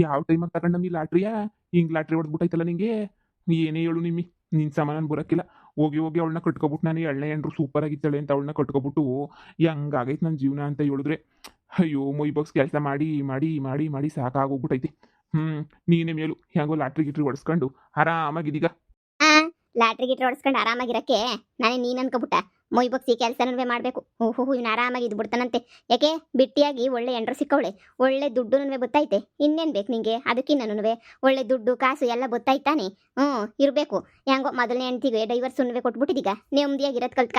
ಯಾವ ಟೈಮಾಗ ತಗೊಂಡ್ ನಮ್ಗೆ ಲಾಟ್ರಿಯಾ? ಹಿಂಗ್ ಲಾಟ್ರಿ ಹೊಡೆದ್ಬಿಟ್ಟೈತಲ್ಲ ನಿಂಗೆ. ಏನೇ ಹೇಳು ನಿಮ್ಮಿ, ನಿನ್ ಸಮಾನ ಬರಕಿಲ್ಲ. ಹೋಗಿ ಹೋಗಿ ಅವಳನ್ನ ಕಟ್ಕೊಬಿಟ್ಟು ನಾನು ಎಳ್ಳೆ ಎಂಡ್ರು ಸೂಪರ್ ಆಗಿದ್ದಾಳೆ ಅಂತ ಅವಳನ್ನ ಕಟ್ಕೊಬಿಟ್ಟು ಹೆಂಗಾಗೈತೆ ನನ್ನ ಜೀವನ ಅಂತ ಹೇಳಿದ್ರೆ, ಅಯ್ಯೋ ಮೊಯ್ ಬಾಕ್ಸ್ ಕೆಲಸ ಮಾಡಿ ಮಾಡಿ ಮಾಡಿ ಮಾಡಿ ಸಾಕಾಗೋಗ್ಬಿಟ್ಟೈತಿ. ನೀನೇ ಮೇಲು ಹೆಂಗೋ ಲಾಟ್ರಿ ಗಿಟ್ರಿ ಹೊಡ್ಸ್ಕೊಂಡು ಆರಾಮಾಗಿದೀಗ. ಆ ಲಾಟ್ರಿ ಗಿಟ್ರಿ ಹೊಡ್ಸ್ಕೊಂಡು ಆರಾಮಾಗಿರಕ್ಕೆ ನಾನೇ ನೀನ್ ಅನ್ಕೊಬಿಟ್ಟ ಮೊಯ್ ಬಗ್ಸಿ ಕೆಲಸನೂ ಮಾಡ್ಬೇಕು. ಓಹೋ ಇವ್ನು ಆರಾಮಾಗಿ ಇದ್ ಬಿಡ್ತಾನಂತೆ. ಯಾಕೆ ಬಿಟ್ಟಿಯಾಗಿ ಒಳ್ಳೆ ಎಂಡ್ರು ಸಿಕ್ಕವಳೆ, ಒಳ್ಳೆ ದುಡ್ಡು ಬತ್ತೈತೆ. ಇನ್ನೇನ್ ಬೇಕು ನಿಂಗೆ? ಅದಕ್ಕಿನ್ನೂ ಒಳ್ಳೆ ದುಡ್ಡು ಕಾಸು ಎಲ್ಲ ಬತ್ತೈತಾನೆ. ಇರ್ಬೇಕು. ಹೆಂಗೋ ಮೊದಲನೇ ಹೆಂಡ್ತಿಗೆ ಡೈವರ್ಸ್ ಕೊಟ್ಬಿಟ್ಟಿದೀಗ ನೆಮ್ಮದಿಯಾಗಿರೋದ್ ಕಲ್ತ್ಕ.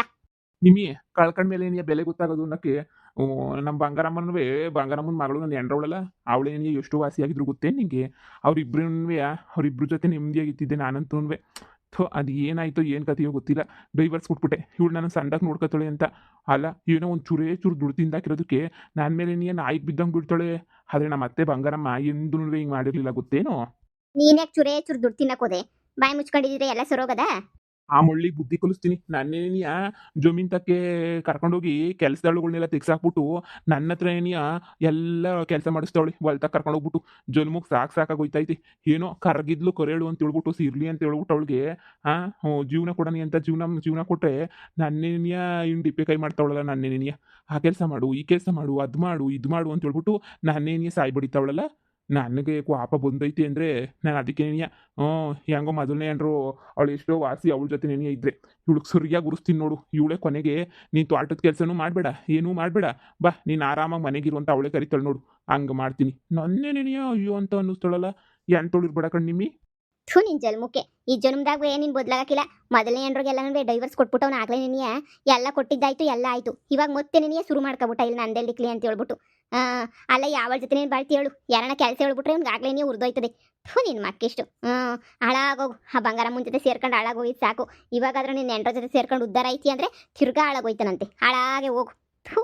ನಿಮ್ಮಿ ಕಳ್ಕೊಂಡ್ಮೇಲೆ ಏನಿಯ ಬೆಲೆ ಗೊತ್ತಾಗೋದು ಅನ್ನಕ್ಕೆ. ನಮ್ಮ ಬಂಗಾರಮ್ಮನ ಮಗಳು ನನ್ನ ಎಂಡ್ರವಳಲ್ಲ, ಅವಳೇನಿಯ ಎಷ್ಟು ವಾಸಿಯಾಗಿದ್ರು ಗೊತ್ತೇನು ನಿಂಗೆ? ಅವ್ರಿಬ್ರ ಜೊತೆ ನೆಮ್ಮದಿಯಾಗಿತ್ತಿದ್ದೆ ನಾನಂತೂನ್ವೆ. ಥೋ ಅದು ಏನಾಯ್ತೋ ಏನು ಕತೆಯೋ ಗೊತ್ತಿಲ್ಲ. ಡೈವರ್ಸ್ ಕೊಟ್ಬಿಟ್ಟೆ. ಇವಳು ನಾನು ಸಂದಾಗ ನೋಡ್ಕೊತಾಳೆ ಅಂತ. ಅಲ್ಲ ಏನೋ ಒಂದು ಚೂರು ದುಡ್ಡು ತಿಂದಾಕಿರೋದಕ್ಕೆ ನನ್ನ ಮೇಲೆ ನೀನು ನಾಯಿಗೆ ಬಿದ್ದಂಗೆ ಬಿಡ್ತಾಳೆ. ಆದರೆ ನಮ್ಮ ಅತ್ತೆ ಬಂಗಾರಮ್ಮ ಎಂದೂ ಹಿಂಗೆ ಮಾಡಿರಲಿಲ್ಲ ಗೊತ್ತೇನೋ. ನೀನ್ಯಾಕೆ ಚೂರು ದುಡ್ಡು ತಿನ್ನಕೋದೆ? ಬಾಯಿ ಮುಚ್ಕೊಂಡಿದ್ರೆ ಎಲ್ಲ ಸರೋಗದ? ಆ ಮಳ್ಳಿಗೆ ಬುದ್ಧಿ ಕಲಿಸ್ತೀನಿ. ನನ್ನೇನಿಯ ಜಮೀನ್ ತಕ್ಕೆ ಕರ್ಕೊಂಡೋಗಿ ಕೆಲಸದಳುಗಳನ್ನೆಲ್ಲ ತೆಗ್ಸಾಕ್ಬಿಟ್ಟು ನನ್ನ ಹತ್ರ ಏನಿಯ ಎಲ್ಲ ಕೆಲಸ ಮಾಡಿಸ್ತಾವಳಿ. ಹೊಲ್ತಾಗ ಕರ್ಕೊಂಡೋಗ್ಬಿಟ್ಟು ಜನ್ಮಕ್ಕೆ ಸಾಕಾಗೋಯ್ತೈತಿ. ಏನೋ ಕರ್ಗಿದ್ಲು ಕರೇಳು ಅಂತ ಹೇಳ್ಬಿಟ್ಟು ಸಿರ್ಲಿ ಅಂತ ಹೇಳ್ಬಿಟ್ಟು ಅವಳಿಗೆ ಜೀವನ ಕೊಡನಿ ಅಂತ ಜೀವನ ಕೊಟ್ಟರೆ ನನ್ನೇನಿಯ ಇನ್ನು ಡಿಪ್ಪೆ ಕೈ ಮಾಡ್ತಾವಳಲ್ಲ. ನನ್ನೇನಿಯ ಆ ಕೆಲಸ ಮಾಡು, ಈ ಕೆಲಸ ಮಾಡು, ಅದು ಮಾಡು, ಇದು ಮಾಡು ಅಂತ ಹೇಳ್ಬಿಟ್ಟು ನನ್ನೇನಿಯ ಸಾಯಿ ಬಡಿತಾವಳಲ್ಲ. ನನಗೆ ಕೋಪ ಬಂದೈತಿ ಅಂದರೆ ನಾನು ಅದಕ್ಕೇನಿಯ ಹೆಂಗೋ ಮೊದಲನೇ ಅಂಡ್ರು ಅವಳು ಎಷ್ಟೋ ವಾಸಿ ಅವಳ ಜೊತೆ ನೆನೆಯ ಇದ್ರೆ ಇವಳಿಗೆ ಸರಿಯಾಗಿ ಉರಿಸ್ತೀನಿ ನೋಡು. ಇವಳೇ ಕೊನೆಗೆ ನೀನು ತೋಟದ ಕೆಲಸನೂ ಮಾಡಬೇಡ, ಏನೂ ಮಾಡಬೇಡ, ಬಾ ನೀನು ಆರಾಮಾಗಿ ಮನೆಗಿರುವಂತ ಅವಳೇ ಕರಿತಾಳೆ ನೋಡು. ಹಂಗೆ ಮಾಡ್ತೀನಿ. ನನ್ನೇ ನೆನೆಯ ಅಯ್ಯೋ ಅಂತ ಅನ್ನಿಸ್ತಾಳಲ್ಲ. ಎಂತೋಳು ಇರ್ಬೇಡ ಕಣ್ಣಿಮ್ಮಿ. ಥೂ ನಿನ್ ಜನ್ಮಕ್ಕೆ ಈ ಜನ್ಮದಾಗ ನೀನ್ ಬದ್ಲಾಗಕ್ಕಿಲ್ಲ. ಮೊದಲನೇ ಎಂಡ್ರಿಗೆಲ್ಲ ಡೈವರ್ಸ್ ಕೊಟ್ಬಿಟ್ಟವ್ನ ಆಗ್ಲೇ ನಿನಿಯ ಎಲ್ಲ ಕೊಟ್ಟಿದ್ದಾಯ್ತು, ಎಲ್ಲ ಆಯ್ತು. ಇವಾಗ ಮತ್ತೆ ನಿನಿಯ ಶುರು ಮಾಡ್ಕೊಬಿಟ್ಟ ಇಲ್ಲಿ ನಂದೆಲ್ಲಿಕ್ಲಿ ಅಂತ ಹೇಳ್ಬಿಟ್ಟು. ಅಲ್ಲ ಯಾವಳ ಜೊತೆ ನೀನು ಬಾಳ್ತಿ ಹೇಳು? ಯಾರನ್ನ ಕೆಲಸ ಹೇಳ್ಬಿಟ್ರೆ ಇವ್ನಿಗೆ ಆಗ್ಲೇ ನೀವು ಉರ್ದೋಯ್ತದೆ. ಥೂ ನಿನ್ ಮಕ್ಕಿಷ್ಟು. ಹಾಳಾಗೋಗು. ಆ ಬಂಗಾರಮ್ಮನ ಜೊತೆ ಸೇರ್ಕೊಂಡು ಹಾಳಾಗೋಗಿದ್ದು ಸಾಕು. ಇವಾಗಾದ್ರೂ ನಿನ್ನ ಎಂಡ್ರ ಜೊತೆ ಸೇರ್ಕೊಂಡು ಉದ್ದಾರ ಐತಿ ಅಂದ್ರೆ ತಿರ್ಗಾ ಹಾಳಾಗೋಯ್ತಾನಂತೆ. ಹಾಳಾಗೆ ಹೋಗು. ಥೂ.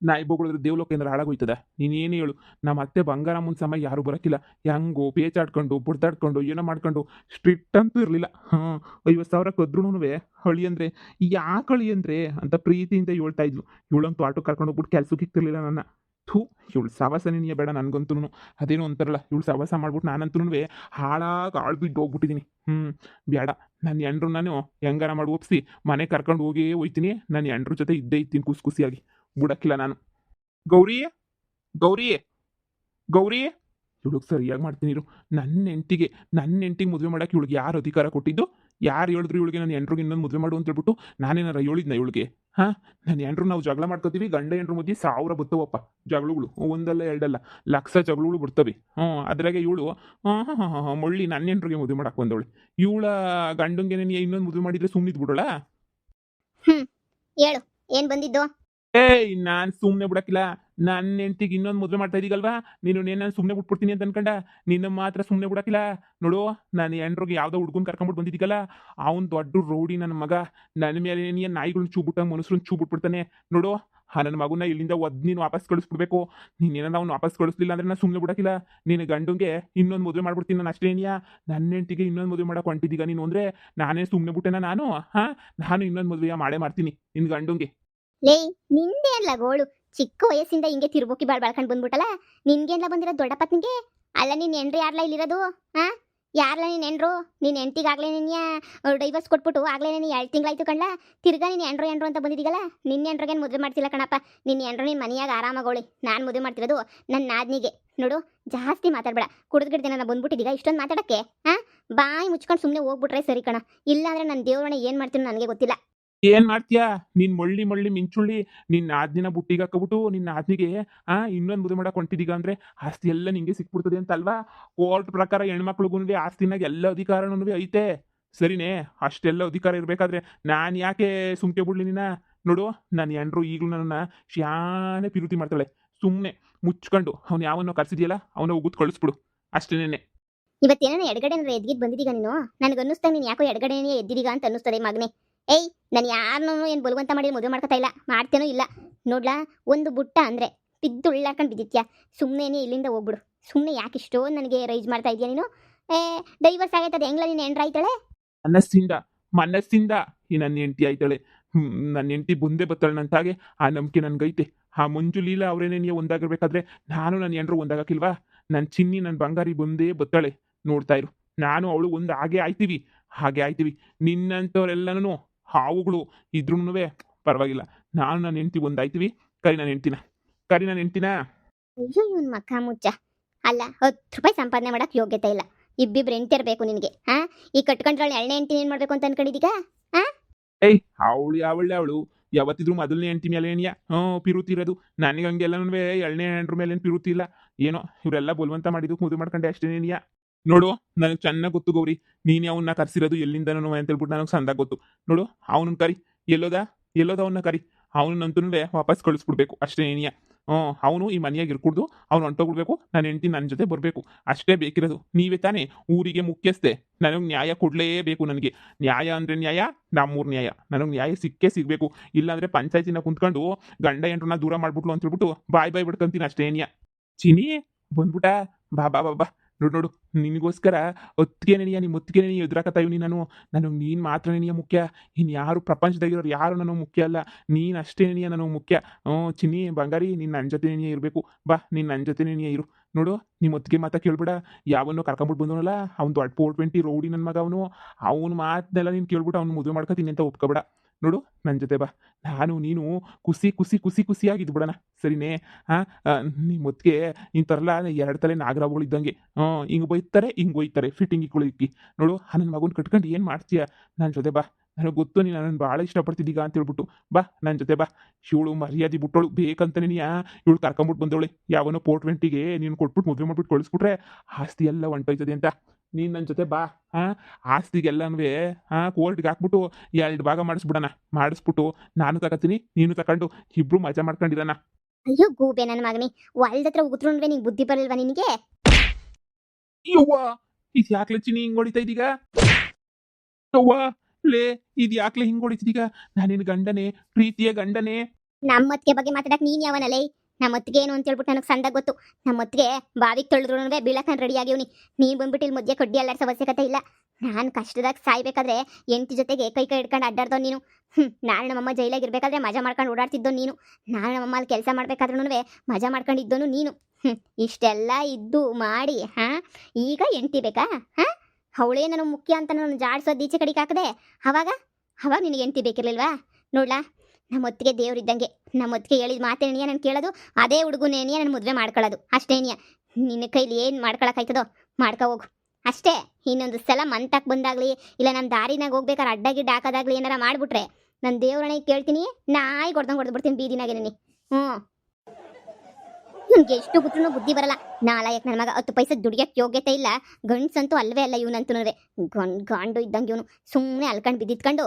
ನಾಯಿ ಬೊಗಳಿದ್ರೆ ದೇವ್ಲೋಕ ಏನಾರು ಹಾಳಾಗೋಯ್ತದ? ನೀನೇನು ಹೇಳು? ನಮ್ಮ ಅತ್ತೆ ಬಂಗಾರಮ್ಮನ ಸಮಯ ಯಾರು ಬರೋಕ್ಕಿಲ್ಲ. ಹೆಂಗೋ ಪೇಚಾಡ್ಕೊಂಡು ಬುಡ್ದಾಡ್ಕೊಂಡು ಏನೋ ಮಾಡ್ಕೊಂಡು ಸ್ಟ್ರಿಕ್ಟ್ ಅಂತೂ ಇರಲಿಲ್ಲ. 50,000 ಕದ್ರೂ ಹಳಿ ಅಂದರೆ ಯಾಕೆ ಹಳಿ ಅಂದರೆ ಅಂತ ಪ್ರೀತಿಯಿಂದ ಹೇಳ್ತಾ ಇದ್ಲು. ಇವಳಂತೂ ಆಟೋ ಕರ್ಕೊಂಡು ಹೋಗ್ಬಿಟ್ಟು ಕೆಲ್ಸಕ್ಕೆ ಇಕ್ತಿರ್ಲಿಲ್ಲ ನನ್ನ. ಥೂ ಇವಳು ಸವಾಸ ನೀನಿಯ ಬೇಡ ನನಗಂತೂ. ಅದೇನೋ ಅಂತಾರಲ್ಲ, ಇವಳು ಸವಾಸ ಮಾಡ್ಬಿಟ್ಟು ನಾನಂತೂ ಹಾಳಾಗಿ ಆಳು ಬಿದ್ದು ಹೋಗ್ಬಿಟ್ಟಿದ್ದೀನಿ. ಬೇಡ. ನನ್ನ ಎಂಡ್ರು ನಾನು ಹೆಂಗಾರ ಮಾಡಿ ಒಪ್ಸಿ ಮನೆ ಕರ್ಕೊಂಡು ಹೋಗ್ತೀನಿ. ನನ್ನ ಎಂಡ್ರ ಜೊತೆ ಇದ್ದೇ ಇರ್ತೀನಿ ಖುಷಿಯಾಗಿ. ಬಿಡಕ್ಕಿಲ್ಲ ನಾನು. ಗೌರಿ ಗೌರಿ ಗೌರಿ ಇವಳಿಗೆ ಸರಿಯಾಗಿ ಮಾಡ್ತೀನಿ ಇರು. ನನ್ನ ಹೆಂಡ್ತಿಗೆ ಮದುವೆ ಮಾಡಕ್ಕೆ ಇವಳಿಗೆ ಯಾರು ಅಧಿಕಾರ ಕೊಟ್ಟಿದ್ದು? ಯಾರು ಹೇಳಿದ್ರು ಇವಳಿಗೆ ನನ್ನ ಹೆಂಡ್ರಿಗೆ ಇನ್ನೊಂದು ಮದುವೆ ಮಾಡು ಅಂತ ಹೇಳ್ಬಿಟ್ಟು? ನಾನೇನಾರ ಹೇಳಿದ್ನ ಇವಳಿಗೆ? ನನ್ನ ಹೆಂಡ್ರು ನಾವು ಜಗಳ ಮಾಡ್ಕೋತೀವಿ, ಗಂಡ ಹೆಂಡ್ರು ಮಧ್ಯೆ 1000 ಬರ್ತವಪ್ಪ ಜಗಳಗಳು. ಒಂದಲ್ಲ ಎರಡಲ್ಲ, ಲಕ್ಷ ಜಗಳಗಳು ಬಿಡ್ತವೆ. ಅದ್ರಾಗೆ ಇವಳು ಮಳ್ಳಿ ನನ್ನ ಹೆಂಡ್ರಿಗೆ ಮದುವೆ ಮಾಡಕ್ಕೆ ಬಂದವಳು. ಇವಳ ಗಂಡಂಗೆ ಇನ್ನೊಂದು ಮದುವೆ ಮಾಡಿದ್ರೆ ಸುಮ್ಮನಿದ್ ಬಿಡೋಳ? ಹೇಳು ಏನ್ ಬಂದಿದ್ದು? ಏಯ್ ನಾನು ಸುಮ್ಮನೆ ಬಿಡಕ್ಕಿಲ್ಲ. ನನ್ನ ಹೆಂಡ್ತಿಗೆ ಇನ್ನೊಂದು ಮದುವೆ ಮಾಡ್ತಾ ಇದೀಗಲ್ವಾ, ನೀನು ನಾನು ಸುಮ್ಮನೆ ಬಿಟ್ಬಿಡ್ತೀನಿ ಅಂತ ಅನ್ಕೊಂಡ? ನಿನ್ನ ಮಾತ್ರ ಸುಮ್ಮನೆ ಬಿಡಕ್ಕಿಲ್ಲ ನೋಡು. ನಾನು ಹೆಂಡ್ರಿಗೆ ಯಾವುದೋ ಹುಡ್ಗನ್ ಕರ್ಕೊಂಡ್ಬಿಟ್ಟು ಬಂದಿದ್ದೀಗಲ್ಲ, ಅವ್ನು ದೊಡ್ಡ ರೌಡಿ ನನ್ನ ಮಗ. ನನ್ನ ಮೇಲೆ ನೀನು ನಾಯಿಗಳನ್ನ ಚೂಬಿಟ್ಟ ಮನುಷ್ಯರನ್ನ ಚೂಬಿಟ್ಬಿಡ್ತಾನೆ ನೋಡು. ನನ್ನ ಮಗುನ ಇಲ್ಲಿಂದ ನೀನು ವಾಪಸ್ ಕಳಿಸ್ಬಿಡ್ಬೇಕು. ನೀನೇನಾದ್ರು ಅವ್ನು ವಾಪಸ್ ಕಳಿಸ್ಲಿಲ್ಲ ಅಂದ್ರೆ ನಾನು ಸುಮ್ಮನೆ ಬಿಡಕ್ಕಿಲ್ಲ. ನೀನು ಗಂಡಂಗೆ ಇನ್ನೊಂದು ಮದುವೆ ಮಾಡ್ಬಿಡ್ತೀನಿ ನಾನು ಅಷ್ಟೇನಿಯಾ. ನನ್ನ ಹೆಂಡ್ತಿಗೆ ಇನ್ನೊಂದು ಮದುವೆ ಮಾಡಕ್ಕೆ ಹೊಂಟಿದ್ದೀಗ ನೀನು ಅಂದರೆ ನಾನೇ ಸುಮ್ಮನೆ ಬಿಟ್ಟೆನ ನಾನು? ನಾನು ಇನ್ನೊಂದು ಮದುವೆ ಮಾಡೇ ಮಾಡ್ತೀನಿ ನಿನ್ನ ಗಂಡಂಗೆ. ಲೇ ನಿಂದೆ ಅಲ್ಲ ಗೋಳು. ಚಿಕ್ಕ ವಯಸ್ಸಿಂದ ಹಿಂಗೆ ತಿರ್ಬೋಕಿ ಬಾಳ್ಕೊಂಡು ಬಂದ್ಬಿಟ್ಟಲ್ಲ. ನಿನ್ಗೆಲ್ಲ ಬಂದಿರೋದು ದೊಡ್ಡ ಪತ್ನಿಗೆ? ಅಲ್ಲ ನೀನ್ ಹೆಂಡ್ರಿ ಯಾರ್ಲ ಇಲ್ಲಿರೋದು? ಯಾರ್ಲ ನೀನ್ ಹೆಂಡ್ರು? ನೀನ್ ಹೆಂಡ್ತಿಗಾಗ್ಲೇ ನಿನ್ಯ ಡೈವರ್ಸ್ ಕೊಟ್ಬಿಟ್ಟು ಆಗ್ಲೇ ನೀನು 2 ತಿಂಗಳಾಯ್ತು ಕಣ್ಲ. ತಿರ್ಗಾ ನೀನು ಹೆಂಡ್ರು ಅಂತ ಬಂದಿದ್ದೀಗಲ್ಲ. ನಿನ್ನ ಹೆಂಡ್ರಿಗೇನು ಮದುವೆ ಮಾಡ್ತಿಲ್ಲ ಕಣಪ್ಪ. ನಿನ್ನ ಹೆಂಡ್ರು ನಿನ್ನ ಮನೆಯಾಗ ಆರಾಮಾಗೋಳಿ. ನಾನು ಮದುವೆ ಮಾಡ್ತಿರೋದು ನನ್ನ ನಾದ್ನಿಗೆ. ನೋಡು ಜಾಸ್ತಿ ಮಾತಾಡ್ಬೇಡ. ಕುಡಿದ್ಗಿಡ್ದೆ ನಾನು ಬಂದ್ಬಿಟ್ಟಿದ್ದೀಗ ಇಷ್ಟೊಂದು ಮಾತಾಡಕ್ಕೆ? ಬಾಯಿ ಮುಚ್ಕೊಂಡು ಸುಮ್ಮನೆ ಹೋಗ್ಬಿಟ್ರೆ ಸರಿ ಕಣ. ಇಲ್ಲಾಂದ್ರೆ ನನ್ನ ದೇವ್ರನ್ನ ಏನು ಮಾಡ್ತೀನೋ ನನಗೆ ಗೊತ್ತಿಲ್ಲ. ಏನ್ ಮಾಡ್ತೀಯಾ ನೀನ್? ಮಳ್ಳಿ ಮಿಂಚುಳ್ಳಿ ನಿನ್ನ ಆಜ್ಞೆನ ಬುಟ್ಟಿಗೆ ಹಾಕಬಿಟ್ಟು ನಿನ್ನ ಆಜ್ಞೆಗೆ ಇನ್ನೊಂದು ಮದುವೆ ಮಾಡಕ್ ಹೊಂಟಿದೀಗ ಅಂದ್ರೆ ಆಸ್ತಿ ಎಲ್ಲ ನಿಂಗೆ ಸಿಕ್ಬಿಡ್ತದೆ ಅಂತ ಅಲ್ವಾ? ಕೋರ್ಟ್ ಪ್ರಕಾರ ಹೆಣ್ಮಕ್ಳಿಗೂ ಆಸ್ತಿನಾಗ ಎಲ್ಲ ಅಧಿಕಾರನೂ ಐತೆ, ಸರಿನೇ? ಅಷ್ಟೆಲ್ಲ ಅಧಿಕಾರ ಇರ್ಬೇಕಾದ್ರೆ ನಾನು ಯಾಕೆ ಸುಮ್ಕೆ ಬಿಡ್ಲಿ ನಿನ್ನ? ನೋಡು ನನ್ನ ಹೆಂಡ್ರು ಈಗಲೂ ನನ್ನ ಶಾನೆ ಪಿರುತಿ ಮಾಡ್ತಾಳೆ. ಸುಮ್ಮನೆ ಮುಚ್ಕೊಂಡು ಅವ್ನು ಯಾವನ್ನೋ ಕರ್ಸಿದ್ಯಲ್ಲ ಅವನ ಉಗುತ್ ಕಳಿಸ್ಬಿಡು ಅಷ್ಟೇನೆ. ಇವತ್ತೇನ ಎಡಗಡೆ ಎದ್ಗಿದ್ ಬಂದಿದ್ದೀಗ ನೀನು? ನನಗನ್ನಿಸ್ತಾ ನೀನು ಯಾಕೋ ಎಡಗಡೆನೇ ಎದ್ದಿದೀಗ ಅಂತ ಅನ್ನಿಸ್ತದೆ ಮಗನೇ. ಏಯ್ ನಾನು ಯಾರನ್ನೂ ಏನು ಬಲವಂತ ಮಾಡಿ ಮದುವೆ ಮಾಡ್ಕೊತಾ ಇಲ್ಲ, ಮಾಡ್ತೇನೋ ಇಲ್ಲ. ನೋಡ್ಲಾ ಒಂದು ಬುಟ್ಟ ಅಂದರೆ ಬಿದ್ದು ಉಳ್ಳಾಡ್ಕೊಂಡು ಬಿದ್ದಿತ್ಯಾ. ಸುಮ್ಮನೆ ಇಲ್ಲಿಂದ ಹೋಗ್ಬಿಡು. ಸುಮ್ಮನೆ ಯಾಕೆ ಇಷ್ಟೋ ನನಗೆ ರೈಸ್ ಮಾಡ್ತಾ ಇದೆಯಾ ನೀನು? ಡೈವರ್ಸ್ ಆಗೈತದೆ ಹೆಂಗ್ಲ ನೀನು ಎಂಡ್ರ ಆಯ್ತಾಳೆ? ಮನಸ್ಸಿಂದ ಈ ನನ್ನ ಹೆಂಡತಿ ಆಯ್ತಾಳೆ. ನನ್ನ ಹೆಂಡತಿ ಮುಂದೆ ಬತ್ತಾಳೆ ನಂತಾಗೆ ಆ ನಂಬಿಕೆ ನನ್ಗೈತೆ. ಆ ಮಂಜು ಲೀಲಾ ಅವರೇನೇ ನೀವು ಒಂದಾಗಿರ್ಬೇಕಾದ್ರೆ ನಾನು ನನ್ನ ಹೆಂಡ್ರು ಒಂದಾಗಕ್ಕಿಲ್ವಾ? ನನ್ನ ಚಿನ್ನಿ ನನ್ನ ಬಂಗಾರಿ ಬಂದೇ ಬತ್ತಾಳೆ, ನೋಡ್ತಾ ಇರು. ನಾನು ಅವಳು ಒಂದು ಹಾಗೆ ಆಯ್ತೀವಿ. ನಿನ್ನಂಥವ್ರೆಲ್ಲನೂ ಹಾವುಗಳು ಇದ್ರೂ ಪರವಾಗಿಲ್ಲ. ನಾನು ನನ್ನ ಹೆಂಡ್ತಿ ಒಂದಾಯ್ತೀವಿ. ಕರಿ ನನ್ನ ಹೆಂಡ್ತಿನ. ಅಯ್ಯೋ ಇವನ್ ಮಕ್ಕ ಮುಚ್ಚ. ಅಲ್ಲ 10 ರೂಪಾಯಿ ಸಂಪಾದನೆ ಮಾಡಕ್ ಯೋಗ್ಯತೆ ಇಲ್ಲ. ಇಬ್ಬಿಬ್ರು ಹೆಂಡ್ತಿರ್ ಬೇಕು ನಿನಗೆ. ಈ ಕಟ್ಕೊಂಡ್ರಳು ಎಣ್ಣೆ ಹೆಂಡ್ತಿ ಏನ್ ಮಾಡ್ಬೇಕು ಅಂತ ಅನ್ಕೊಂಡಿದೀಗ? ಏಯ್ ಅವಳು ಯಾವತ್ತಿದ್ರು ಮೊದಲನೇ ಹೆಂಡ್ತಿ ಮೇಲೆ ಏನಿಯಾ ಪಿರುತಿ ಇರೋದು. ನನಗೆ ಹಂಗೆಲ್ಲನೂ ಎಳ್ನೇ ಹೆಂಡ್ರ ಮೇಲೆ ಏನು ಪಿರುತಿ ಇಲ್ಲ. ಏನೋ ಇವರೆಲ್ಲ ಬಲವಂತ ಮಾಡಿದ್ದು ಮದುವೆ ಮಾಡ್ಕೊಂಡೆ ಅಷ್ಟೇನೇನಿಯಾ. ನೋಡು, ನನಗೆ ಚೆನ್ನಾಗಿ ಗೊತ್ತು ಗೌರಿ, ನೀನು ಅವನ್ನ ಕರ್ಸಿರೋದು ಎಲ್ಲಿಂದನೂ ಅಂತ ಹೇಳ್ಬಿಟ್ಟು ನನಗೆ ಸಂದಾಗ ಗೊತ್ತು. ನೋಡು, ಅವನನ್ನ ಕರಿ. ಎಲ್ಲೋದ ಅವನ್ನ ಕರಿ. ಅವನಂತೂ ವಾಪಸ್ ಕಳಿಸ್ಬಿಡ್ಬೇಕು ಅಷ್ಟೇನಿಯಾ. ಅವನು ಈ ಮನೆಯಾಗ ಇರ್ಕೂಡ್ದು, ಅವ್ನು ಹೊಂಟೋಗ್ಬಿಡ್ಬೇಕು. ನನ್ನ ಹೆಂಡ್ತಿ ನನ್ನ ಜೊತೆ ಬರಬೇಕು, ಅಷ್ಟೇ ಬೇಕಿರೋದು. ನೀವೇ ತಾನೇ ಊರಿಗೆ ಮುಖ್ಯಸ್ಥೆ. ನನಗೆ ನ್ಯಾಯ ಕೊಡಲೇಬೇಕು. ನನಗೆ ನ್ಯಾಯ ಅಂದರೆ ನ್ಯಾಯ, ನಮ್ಮೂರು ನ್ಯಾಯ. ನನಗೆ ನ್ಯಾಯ ಸಿಕ್ಕಬೇಕು. ಇಲ್ಲಾಂದರೆ ಪಂಚಾಯತಿನ ಕುಂತ್ಕೊಂಡು ಗಂಡ ಹೆಂಡ್ರನ್ನ ದೂರ ಮಾಡ್ಬಿಟ್ಲು ಅಂತ ಹೇಳ್ಬಿಟ್ಟು ಬಾಯ್ ಬಿಡ್ಕೊಂತೀನಿ ಅಷ್ಟೇನಿಯಾ. ಚಿನಿ ಬಂದ್ಬಿಟ್ಟ. ಬಾ ನೋಡು, ನಿನಗೋಸ್ಕರ ನಿಮ್ಮ ಹೊತ್ತಿಗೆ ನೆನೆಯ ಎದುರಾಕತ್ತಾ ಇವ್ನಿ ನಾನು. ನೀನು ಮಾತ್ರ ನೆನೆಯ ಮುಖ್ಯ. ಇನ್ನು ಯಾರು ಪ್ರಪಂಚದಾಗಿರೋರು ಯಾರು ನನಗೆ ಮುಖ್ಯ ಅಲ್ಲ. ನೀನು ಅಷ್ಟೇ ನೆನೆಯ ನನಗೆ ಮುಖ್ಯ. ಚಿನ್ನಿ ಬಂಗಾರಿ, ನೀನು ನನ್ನ ಜೊತೆ ನೆನೆಯ ಇರಬೇಕು. ಬಾ, ನೀನು ನನ್ನ ಜೊತೆ ನೆನೆಯ ಇರು. ನೋಡು, ನಿಮ್ಮ ಹೊತ್ತಿಗೆ ಮಾತಾ ಕೇಳ್ಬೇಡ. ಯಾವನ್ನೋ ಕರ್ಕೊಂಬಿಟ್ಟು ಬಂದವನಲ್ಲ, ಅವ್ನು ದೊಡ್ಡ 420 ರೌಡಿ ನನ್ನ ಮಗ. ಅವನು ಮಾತನ್ನೆಲ್ಲ ನೀನು ಕೇಳ್ಬಿಟ್ಟು ಅವ್ನು ಮದುವೆ ಮಾಡ್ಕೊತೀನಿ ಅಂತ ಒಪ್ಕೊಬೇಡ. ನೋಡು, ನನ್ನ ಜೊತೆ ಬಾ. ನಾನು ನೀನು ಖುಷಿಯಾಗಿದ್ದು ಸರಿನೇ? ನಿಮ್ಮ ಹೊತ್ತಿಗೆ ನೀನು ತರಲ್ಲ 2 ತಲೆ ನಾಗರಾವುಗಳು ಇದ್ದಂಗೆ. ಹಿಂಗೆ ಬೈತಾರೆ ಫಿಟ್ಟಿಂಗ್ ಇಕ್ಕಿ. ನೋಡು, ನನ್ನ ಮಗನ ಕಟ್ಕೊಂಡು ಏನು ಮಾಡ್ತೀಯ? ನನ್ನ ಜೊತೆ ಬಾ. ನನಗೆ ಗೊತ್ತು ನೀನು ನನ್ನ ಭಾಳ ಇಷ್ಟಪಡ್ತಿದ್ದೀಗ ಅಂತ ಹೇಳ್ಬಿಟ್ಟು. ಬಾ, ನನ್ನ ಜೊತೆ ಬಾ. ಇವಳು ಮರ್ಯಾದೆ ಬಿಟ್ಟೋಳು ಬೇಕಂತಾನೆ ಇವಳು ಕರ್ಕೊಂಬಿಟ್ಟು ಬಂದವಳೆ. ಯಾವನೋ 420ಗೆ ನೀನು ಕೊಟ್ಬಿಟ್ಟು ಮದುವೆ ಮಾಡ್ಬಿಟ್ಟು ಕಳಿಸ್ಬಿಟ್ರೆ ಆಸ್ತಿ ಎಲ್ಲ ಹೊಂಟೋಯ್ತದೆ ಅಂತ. ನೀನು ನನ್ನ ಜೊತೆ ಬಾ. ಆಸ್ತಿಗೆಲ್ಲನೂ ಕೋರ್ಟ್ಗೆ ಹಾಕ್ಬಿಟ್ಟು 2 ಭಾಗ ಮಾಡಿಸ್ಬಿಟ್ಟು ನಾನು ತಗೋತೀನಿ, ನೀನು ತಗೊಂಡು ಇಬ್ರು ಮಜಾ ಮಾಡ್ಕೊಂಡಿರೋಣ. ಅಯ್ಯೋ ಗೂಬೆ ನನ್ನ ಮಗನಿ, ಹೊಲ್ದತ್ರ ಉಗುತ್ರುಣ್ವೆ ನಿಂಗೆ ಬುದ್ಧಿ ಬರಲ್ವಾ ನಿನಗೆ? ಯವ್ವ, ಇದು ಯಾಕ್ಲೆ ಚಿನಿ ಹಿಂಗ್ ಹೊಡಿತಾ ಇದೀಗ? ಯವ್ವ ಲೇ, ಇದು ಯಾಕ್ಲೆ ಹಿಂಗ್ ಹೊಡಿತಿದೀಗ? ನಾನಿನ್ ಗಂಡನೇ, ಪ್ರೀತಿಯ ಗಂಡನೇ. ನಮ್ಮತ್ತಿಗೆ ಬಗ್ಗೆ ಮಾತಾಡಕ್ ನೀನ್ ಯಾವನಲ್ಲೇ? ನಮ್ಮತ್ತಿಗೆ ಏನು ಅಂತ ಹೇಳ್ಬಿಟ್ಟು ನನಗೆ ಸಂದಾಗ ಗೊತ್ತು. ನಮ್ಮತ್ತಿಗೆ ಬಾವಿಗೆ ತೊಳೆದ್ರು ಬೀಳಕ್ ನಾನು ರೆಡಿ ಆಗಿವ್ನಿ. ನೀನ್ ಬಂದ್ಬಿಟ್ಟು ಇಲ್ಲಿ ಮಧ್ಯೆ ಕಡ್ಡಿ ಅಲ್ಲಾಡ್ಸೋ ಅವಶ್ಯಕತೆ ಇಲ್ಲ. ನಾನು ಕಷ್ಟದಾಗ ಸಾಯ್ಬೇಕಾದ್ರೆ ಎಂಟಿ ಜೊತೆಗೆ ಕೈ ಹಿಡ್ಕೊಂಡು ಅಡ್ಡಾಡ್ದವ್ ನೀನು. ನಾನು ನಮ್ಮಮ್ಮ ಜೈಲಾಗಿರ್ಬೇಕಾದ್ರೆ ಮಜಾ ಮಾಡ್ಕೊಂಡು ಓಡಾಡ್ತಿದ್ದೋ ನೀನು. ನಾನು ನಮ್ಮಮ್ಮ ಅಲ್ಲಿ ಕೆಲಸ ಮಾಡ್ಬೇಕಾದ್ರೂ ಮಜಾ ಮಾಡ್ಕೊಂಡಿದ್ದೋನು ನೀನು. ಇಷ್ಟೆಲ್ಲ ಇದ್ದು ಮಾಡಿ ಈಗ ಎಂಟಿ ಬೇಕಾ? ಅವಳೇ ನನಗೆ ಮುಖ್ಯ ಅಂತ ನಾನು ಜಾಡ್ಸೋದು ಈಚೆ ಕಡೆಗೆ ಹಾಕದೆ. ಅವಾಗ ನಿನಗೆ ಎಂಟಿ ಬೇಕಿರ್ಲಿಲ್ವಾ? ನೋಡ್ಲಾ, ನಮ್ಮೊತ್ತಿಗೆ ದೇವ್ರಿದ್ದಂಗೆ. ನಮ್ಮೊತ್ತಿಗೆ ಹೇಳಿದ ಮಾತೇನಿಯ ನಾನು ಕೇಳೋದು, ಅದೇ ಹುಡುಗನೇನಿಯ ನಾನು ಮದುವೆ ಮಾಡ್ಕೊಳ್ಳೋದು ಅಷ್ಟೇನಿಯ. ನಿನ್ನ ಕೈಲಿ ಏನು ಮಾಡ್ಕೊಳಕ್ಕಾಯ್ತದೋ ಮಾಡ್ಕೊ ಹೋಗು ಅಷ್ಟೇ. ಇನ್ನೊಂದು ಸಲ ಮಂತಕ್ಕೆ ಬಂದಾಗಲಿ ಇಲ್ಲ ನನ್ನ ದಾರಿನಾಗ ಹೋಗ್ಬೇಕಾದ್ರೆ ಅಡ್ಡಗಿಡ್ಡ ಹಾಕೋದಾಗ್ಲಿ ಏನಾರ ಮಾಡಿಬಿಟ್ರೆ ನಾನು ದೇವ್ರನೇ ಕೇಳ್ತೀನಿ, ನಾಯಿ ಹೊಡೆದು ಬಿಡ್ತೀನಿ ಬೀದಿನಾಗೆ ನೀನು. ಇವ್ನಿಗೆ ಎಷ್ಟು ಗೊತ್ತೂ ಬುದ್ಧಿ ಬರಲ್ಲ. ನಾಲಾಯಕ್ ನನ್ನ ಮಗ 10 ಪೈಸೆ ದುಡಿಯಕ್ಕೆ ಯೋಗ್ಯತೆ ಇಲ್ಲ. ಗಂಡ್ಸಂತೂ ಅಲ್ವೇ ಅಲ್ಲ ಇವನಂತೂ. ಗಂಡು ಇದ್ದಂಗೆ ಇವನು ಸುಮ್ಮನೆ ಅಲ್ಕೊಂಡು ಬಿದ್ದಿತ್ಕೊಂಡು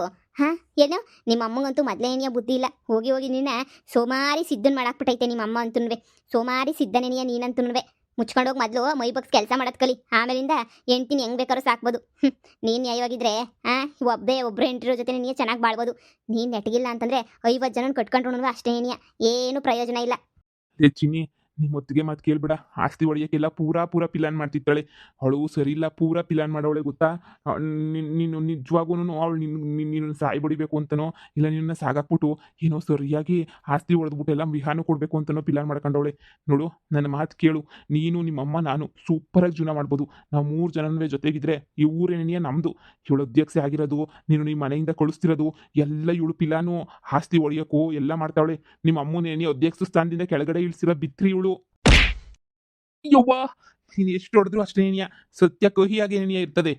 ಏನೋ ನಿಮ್ಮ ಅಮ್ಮಂಗಂತೂ ಮೊದಲೇನಿಯ ಬುದ್ಧಿ ಇಲ್ಲ. ಹೋಗಿ ನಿನ್ನ ಸೋಮಾರಿ ಸಿದ್ದನ್ ಮಾಡಾಕ್ಬಿಟ್ಟೈತೆ ನಿಮ್ಮ ಅಮ್ಮ ಅಂತೂ. ಸೋಮಾರಿ ಸಿದ್ದನೇನಿಯ ನೀನಂತೂ. ಮುಚ್ಕೊಂಡೋಗಿ ಮೊದಲು ಮೈ ಬಗ್ಸ್ ಕೆಲಸ ಮಾಡೋದು ಕಲಿ. ಆಮೇಲಿಂದ ಹೆಂಡ್ತಿನ ಹೆಂಗೆ ಬೇಕಾದ್ರೂ ಸಾಕ್ಬೋದು. ನೀನು ನ್ಯಾಯವಾಗಿದ್ರೆ ಒಬ್ಬರೇ ಹೆಂಡ್ತಿರೋ ಜೊತೆ ನೀನು ಚೆನ್ನಾಗಿ ಬಾಳ್ಬೋದು. ನೀನು ನೆಟ್ಟಗಿಲ್ಲ ಅಂತಂದರೆ 50 ಜನ ಕಟ್ಕೊಂಡ್ರು ಅಷ್ಟೇನಿಯ ಏನು ಪ್ರಯೋಜನ ಇಲ್ಲ. ಚಿನ್ನಿ, ನಿಮ್ಮ ಹೊತ್ತಿಗೆ ಮಾತು ಕೇಳ್ಬೇಡ. ಆಸ್ತಿ ಹೊಡೆಯೋಕ್ಕೆಲ್ಲ ಪೂರಾ ಪಿಲಾನ್ ಮಾಡ್ತಿದ್ದಾಳೆ ಅವಳು. ಸರಿ ಇಲ್ಲ, ಪೂರಾ ಪಿಲಾನ್ ಮಾಡೋಳೆ ಗೊತ್ತಾ? ನೀನು ನಿಜವಾಗೂ ಅವಳು ನೀನು ಸಾಯಿ ಬಡಿಬೇಕು ಅಂತನೋ ಇಲ್ಲ ನಿನ್ನ ಸಾಗಾಕ್ಬಿಟ್ಟು ಏನೋ ಸರಿಯಾಗಿ ಆಸ್ತಿ ಹೊಡೆದ್ಬಿಟ್ಟು ಎಲ್ಲ ವಿಹಾನು ಕೊಡಬೇಕು ಅಂತನೋ ಪಿಲಾನ್ ಮಾಡ್ಕೊಂಡವಳೆ. ನೋಡು, ನನ್ನ ಮಾತು ಕೇಳು. ನೀನು ನಿಮ್ಮಮ್ಮ ನಾನು ಸೂಪರಾಗಿ ಜೀವನ ಮಾಡ್ಬೋದು. ನಾವು 3 ಜನವೇ ಜೊತೆಗಿದ್ರೆ ಈ ಊರೇನೆಯ ನಮ್ಮದು. ಇವಳು ಅಧ್ಯಕ್ಷೆ ಆಗಿರೋದು, ನೀನು ನಿಮ್ಮ ಮನೆಯಿಂದ ಕಳಿಸ್ತಿರೋದು ಎಲ್ಲ ಇವಳು ಪಿಲಾನು. ಆಸ್ತಿ ಹೊಡೆಯೋಕ್ಕೂ ಎಲ್ಲ ಮಾಡ್ತಾವಳೆ. ನಿಮ್ಮ ಅಮ್ಮನೇನಿ ಅಧ್ಯಕ್ಷ ಸ್ಥಾನದಿಂದ ಕೆಳಗಡೆ ಇಳಿಸಿರೋ ಬಿತ್ರಿ ಇವಳು. ಯವ್ವ, ನೀನು ಎಷ್ಟು ಹೊಡೆದ್ರು ಅಷ್ಟೇನಿಯ ಸತ್ಯ ಕಹಿಯಾಗೇನಿಯ ಇರ್ತದೆ.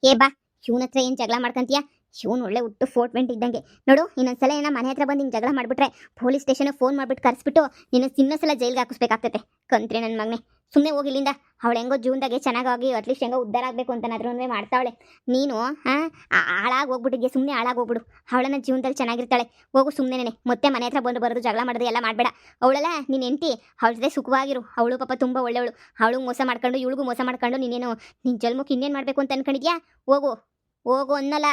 ಏ ಬಾ, ಶಿವನ ಹತ್ರ ಏನು ಜಗಳ ಮಾಡ್ಕೊಂತೀಯ? ಶಿವನ್ ಒಳ್ಳೆ ಹುಟ್ಟು 420 ಇದ್ದಂಗೆ. ನೋಡು, ಇನ್ನೊಂದ್ಸಲ ಏನೋ ಮನೆ ಹತ್ರ ಬಂದು ಹಿಂಗೆ ಜಗಳ ಮಾಡಿಬಿಟ್ರೆ ಪೊಲೀಸ್ ಸ್ಟೇಷನ್ಗೆ ಫೋನ್ ಮಾಡಿಬಿಟ್ಟು ಕರೆಸ್ಬಿಟ್ಟು ನೀನು ಇನ್ನೊಂದ್ಸಲ ಜೈಲ್ಗೆ ಹಾಕಿಸ್ಬೇಕಾಗ್ತೈತೆ. ಕಂತ್ರಿ ನನ್ನ ಮಗನೇ, ಸುಮ್ಮನೆ ಹೋಗಿ ಇಲ್ಲಿಂದ. ಅವಳು ಹೆಂಗೋ ಜೀವನದಾಗೆ ಚೆನ್ನಾಗಿ ಅಟ್ಲೀಸ್ಟ್ ಹೆಂಗೋ ಉದ್ಧಾರ ಆಗಬೇಕು ಅಂತನಾದ್ರೂ ಮಾಡ್ತಾವಳೆ. ನೀನು ಹಾಳಾಗಿ ಹೋಗ್ಬಿಟ್ಟಿದ್ಯಾ. ಸುಮ್ಮನೆ ಹಾಳಾಗಿ ಹೋಗ್ಬಿಡು. ಅವಳನ್ನ ಜೀವನದಲ್ಲಿ ಚೆನ್ನಾಗಿರ್ತಾಳೆ. ಹೋಗು ಸುಮ್ಮನೆ. ಮತ್ತೆ ಮನೆ ಹತ್ರ ಬರೋದು ಜಗಳ ಮಾಡೋದು ಎಲ್ಲ ಮಾಡಬೇಡ. ಅವಳಲ್ಲ ನೀನು ಹೆಂಡ್ತಿ, ಅವಳ ಜೊತೆ ಸುಖವಾಗಿರು. ಅವಳು ಪಾಪ ತುಂಬ ಒಳ್ಳೆಯವಳು. ಅವಳು ಮೋಸ ಮಾಡ್ಕೊಂಡು ಇವಳಿಗೂ ಮೋಸ ಮಾಡ್ಕೊಂಡು ನೀನೇನು ನಿನ್ನ ಜನ್ಮಕ್ಕೆ ಇನ್ನೇನು ಮಾಡಬೇಕು ಅಂತ ಅನ್ಕೊಂಡಿದ್ಯಾ? ಹೋಗು ಅನ್ನಲ್ಲ.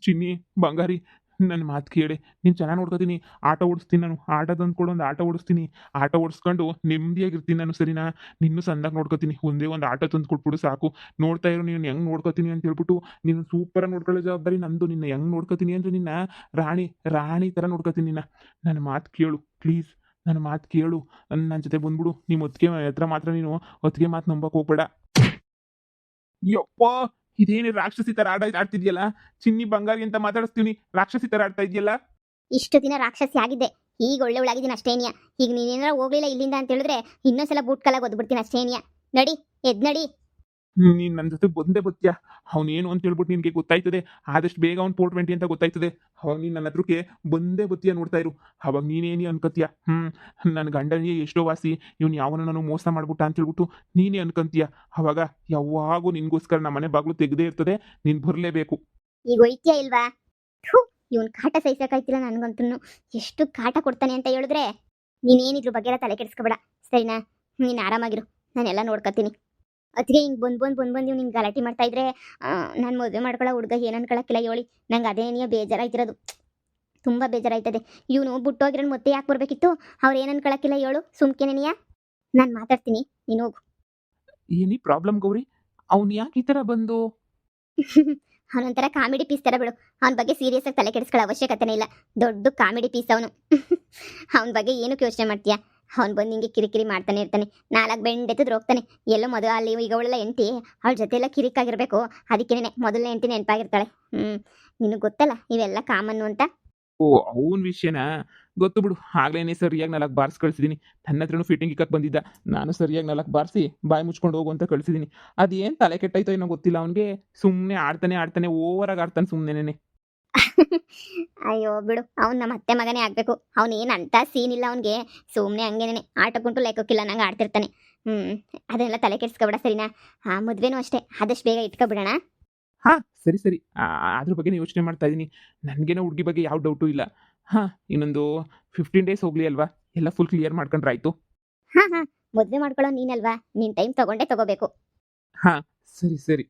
ಚಿನ್ನಿ ಬಂಗಾರಿ, ನನ್ನ ಮಾತು ಕೇಳಿ. ನೀನು ಚೆನ್ನಾಗಿ ನೋಡ್ಕೊತೀನಿ. ಆಟ ಓಡಿಸ್ತೀನಿ ನಾನು. ಆಟ ತಂದ್ಕೊಡು, ಒಂದು ಆಟ ಓಡಿಸ್ತೀನಿ. ಆಟ ಓಡಿಸ್ಕೊಂಡು ನೆಮ್ಮದಿಯಾಗಿರ್ತೀನಿ ನಾನು, ಸರಿನಾ? ನಿನ್ನೂ ಸಂದಾಗಿ ನೋಡ್ಕೊತೀನಿ. ಒಂದೇ ಒಂದು ಆಟ ತಂದು ಕೊಟ್ಬಿಡು ಸಾಕು. ನೋಡ್ತಾ ಇರು ನೀನು ಹೆಂಗೆ ನೋಡ್ಕೊತೀನಿ ಅಂತ ಹೇಳ್ಬಿಟ್ಟು. ನೀನು ಸೂಪರಾಗಿ ನೋಡ್ಕೊಳ್ಳೋ ಜವಾಬ್ದಾರಿ ನಂದು. ನಿನ್ನ ಹೆಂಗೆ ನೋಡ್ಕೊತೀನಿ ಅಂದರೆ ನಿನ್ನ ರಾಣಿ ಥರ ನೋಡ್ಕೊತೀನಿ ನಿನ್ನ. ನನ್ನ ಮಾತು ಕೇಳು ಪ್ಲೀಸ್. ನನ್ನ ಮಾತು ಕೇಳು, ನನ್ನ ಜೊತೆ ಬಂದ್ಬಿಡು. ನಿಮ್ಮ ಹೊತ್ತಿಗೆ ಹತ್ರ ಮಾತ್ರ ನೀನು ಹೊತ್ತಿಗೆ ಮಾತು ನಂಬಕ್ಕೆ ಹೋಗ್ಬೇಡ. ಯಪ್ಪ, ಇದೇನು ರಾಕ್ಷಸಿ ಥರ ಆಡ್ತಿದ್ಯಲ್ಲ? ಚಿನ್ನಿ ಬಂಗಾರಿ ಅಂತ ಮಾತಾಡಿಸ್ತೀನಿ, ರಾಕ್ಷಸಿ ಥರ ಆಡ್ತಾ ಇದೆಯಲ್ಲ? ಇಷ್ಟು ದಿನ ರಾಕ್ಷಸಿ ಆಗಿದ್ದೆ, ಈಗ ಒಳ್ಳೆವಳಾಗಿದ್ದೀನಿ ಅಷ್ಟೇನಿಯ. ಈಗ ನೀನೇನಾರ ಹೋಗ್ಲಿಲ್ಲ ಇಲ್ಲಿಂದ ಅಂತ ಹೇಳಿದ್ರೆ ಇನ್ನೊಂದ್ಸಲ ಬೂಟ್ ಕಾಲಾಗ ಒದ್ಬಿಡ್ತೀನಿ ಅಷ್ಟೇನಿಯ. ನಡಿ, ಎದ್ ನಡಿ. ನೀನು ನನ್ನ ಜೊತೆ ಬಂದೇ ಬತ್ತೀಯ. ಅವನೇನು ಅಂತ ಹೇಳ್ಬಿಟ್ಟು ನಿನಗೆ ಗೊತ್ತಾಯ್ತದೆ. ಆದಷ್ಟು ಬೇಗ ಅವ್ನು 420 ಅಂತ ಗೊತ್ತಾಯ್ತದೆ. ಅವಾಗ ನೀನು ನನ್ನ ಹತ್ರಕ್ಕೆ ಬಂದೇ ಬತ್ತೀಯ, ನೋಡ್ತಾ ಇರು. ಅವಾಗ ನೀನೇನು ಅನ್ಕೋತೀಯ, ನನ್ನ ಗಂಡನಿಗೆ ಎಷ್ಟೋ ವಾಸಿ, ಇವ್ನು ಯಾವನ ನಾನು ಮೋಸ ಮಾಡ್ಬಿಟ್ಟ ಅಂತ ಹೇಳ್ಬಿಟ್ಟು ನೀನೇ ಅನ್ಕೊಂತೀಯ. ಅವಾಗ ಯಾವಾಗೂ ನಿನಗೋಸ್ಕರ ನಮ್ಮ ಮನೆ ಬಾಗಿಲು ತೆಗೆದೇ ಇರ್ತದೆ, ನೀನು ಬರಲೇಬೇಕು. ಈಗ ಒಯ್ತೀಯ ಇಲ್ವಾ? ಇವನ್ ಕಾಟ ಸಹಿಸಕ್ಕಾಯ್ತಿಲ್ಲ ನನ್ಗಂತೂ. ಎಷ್ಟು ಕಾಟ ಕೊಡ್ತಾನೆ ಅಂತ ಹೇಳಿದ್ರೆ ನೀನೇನಿದ್ರ ಬಗ್ಗೆ ಎಲ್ಲ ತಲೆ ಕೆಡಿಸ್ಕೊಬೇಡ, ಸರಿನಾ? ನೀನು ಆರಾಮಾಗಿರು, ನಾನೆಲ್ಲ ನೋಡ್ಕೊತೀನಿ. ಅದಕ್ಕೆ ಹಿಂಗೆ ಬಂದು ಇವ್ನು ಹಿಂಗೆ ಗಲಾಟೆ ಮಾಡ್ತಾ ಇದ್ರೆ ನಾನು ಮದುವೆ ಮಾಡ್ಕೊಳ್ಳೋ ಹುಡುಗ ಏನು ಅನ್ಕೊಳಕ್ಕಿಲ್ಲ ಹೇಳಿ. ನಂಗೆ ಅದೇ ನೀ ಬೇಜಾರಾಯ್ತಿರೋದು, ತುಂಬ ಬೇಜಾರಾಯ್ತದೆ. ಇವನು ಬಿಟ್ಟೋಗಿರೋನು ಮತ್ತೆ ಯಾಕೆ ಬರಬೇಕಿತ್ತು? ಅವ್ರು ಏನು ಅನ್ಕೊಳಕ್ಕಿಲ್ಲ ಹೇಳು, ಸುಮ್ಕೆನೆನಿಯಾ? ನಾನು ಮಾತಾಡ್ತೀನಿ, ನೀನು ಹೋಗು. ಏನಿ ಪ್ರಾಬ್ಲಮ್ ಗೌರಿ? ಅವ್ನು ಯಾಕೆ ಈ ಥರ ಬಂದು? ಅವನೊಂಥರ ಕಾಮಿಡಿ ಪೀಸ್ ಥರ ಬಿಡು. ಅವನ ಬಗ್ಗೆ ಸೀರಿಯಸ್ ಆಗಿ ತಲೆ ಕೆಡಿಸ್ಕೊಳ್ಳೋ ಅವಶ್ಯಕತೆನೇ ಇಲ್ಲ. ದೊಡ್ಡ ಕಾಮಿಡಿ ಪೀಸ್ ಅವನು. ಅವನ ಬಗ್ಗೆ ಏನಕ್ಕೆ ಯೋಚನೆ ಮಾಡ್ತೀಯಾ? ಅವ್ನು ಬಂದು ಹಿಂಗೆ ಕಿರಿಕಿರಿ ಮಾಡ್ತಾನೆ ಇರ್ತಾನೆ, 4 ಬೆಂಡೆತ್ತಿದ್ರು ಹೋಗ್ತಾನೆ. ಎಲ್ಲೋ ಮೊದಲು ಅಲ್ಲಿ ಈಗ ಅವಳೆಲ್ಲ ಹೆಂಡ್ತಿ, ಅವಳ ಜೊತೆ ಎಲ್ಲ ಕಿರಿಕಾಗಿರ್ಬೇಕು. ಅದಕ್ಕೇನೆ ಮೊದಲನೇ ಹೆಂಡ್ತಿ ನೆನಪಾಗಿರ್ತಾಳೆ. ನಿನಗೆ ಗೊತ್ತಲ್ಲ ಇವೆಲ್ಲ ಕಾಮನ್ನು ಅಂತ. ಓ, ಅವನ ವಿಷಯನಾ? ಗೊತ್ತು ಬಿಡು. ಆಗ್ಲೇನೆ ಸರಿಯಾಗಿ 4 ಬಾರ್ಸ್ ಕಳಿಸಿದ್ದೀನಿ. ನನ್ನ ಹತ್ರನೂ ಫಿಟ್ಟಿಂಗ್ ಇಕ್ಕಕ್ಕೆ ಬಂದಿದ್ದ. ನಾನು ಸರಿಯಾಗಿ 4 ಬಾರಿಸಿ ಬಾಯಿ ಮುಚ್ಕೊಂಡು ಹೋಗು ಅಂತ ಕಳಿಸಿದ್ದೀನಿ. ಅದೇನು ತಲೆ ಕೆಟ್ಟೈತೋ ಏನೋ ಗೊತ್ತಿಲ್ಲ ಅವನಿಗೆ. ಸುಮ್ಮನೆ ಆಡ್ತಾನೆ ಓವರಾಗಿ ಆಡ್ತಾನೆ ಸುಮ್ಮನೆ. ಅಯ್ಯೋ ಬಿಡು, ಅವ್ನು ನಮ್ಮ ಅತ್ತೆ ಮಗನೇ ಆಗಬೇಕು. ಅವನೇನು ಅಂತ ಸೀನ್ ಇಲ್ಲ ಅವನಿಗೆ. ಸುಮ್ಮನೆ ಹಂಗೇನೆ ಆಟಕ್ಕುಂಟು ಲೆಕ್ಕಕ್ಕಿಲ್ಲ ನಂಗೆ ಆಡ್ತಿರ್ತಾನೆ. ಅದನ್ನೆಲ್ಲ ತಲೆ ಕೆಡಿಸ್ಕೊಬೇಡ, ಸರಿನಾ? ಮದುವೆನೂ ಅಷ್ಟೇ, ಆದಷ್ಟು ಬೇಗ ಇಟ್ಕೊಬಿಡೋಣ. ಹಾಂ, ಸರಿ. ಅದ್ರ ಬಗ್ಗೆನೇ ಯೋಚನೆ ಮಾಡ್ತಾ ಇದ್ದೀನಿ. ನನಗೇನೋ ಹುಡುಗಿ ಬಗ್ಗೆ ಯಾವ ಡೌಟು ಇಲ್ಲ. ಇನ್ನೊಂದು 15 ಡೇಸ್ ಹೋಗಲಿ ಅಲ್ವಾ, ಎಲ್ಲ ಫುಲ್ ಕ್ಲಿಯರ್ ಮಾಡ್ಕೊಂಡ್ರೆ ಆಯಿತು. ಹಾಂ, ಮದುವೆ ಮಾಡ್ಕೊಳ್ಳೋ ನೀನಲ್ವಾ, ನೀನು ಟೈಮ್ ತಗೊಂಡೇ ತಗೋಬೇಕು. ಹಾಂ, ಸರಿ.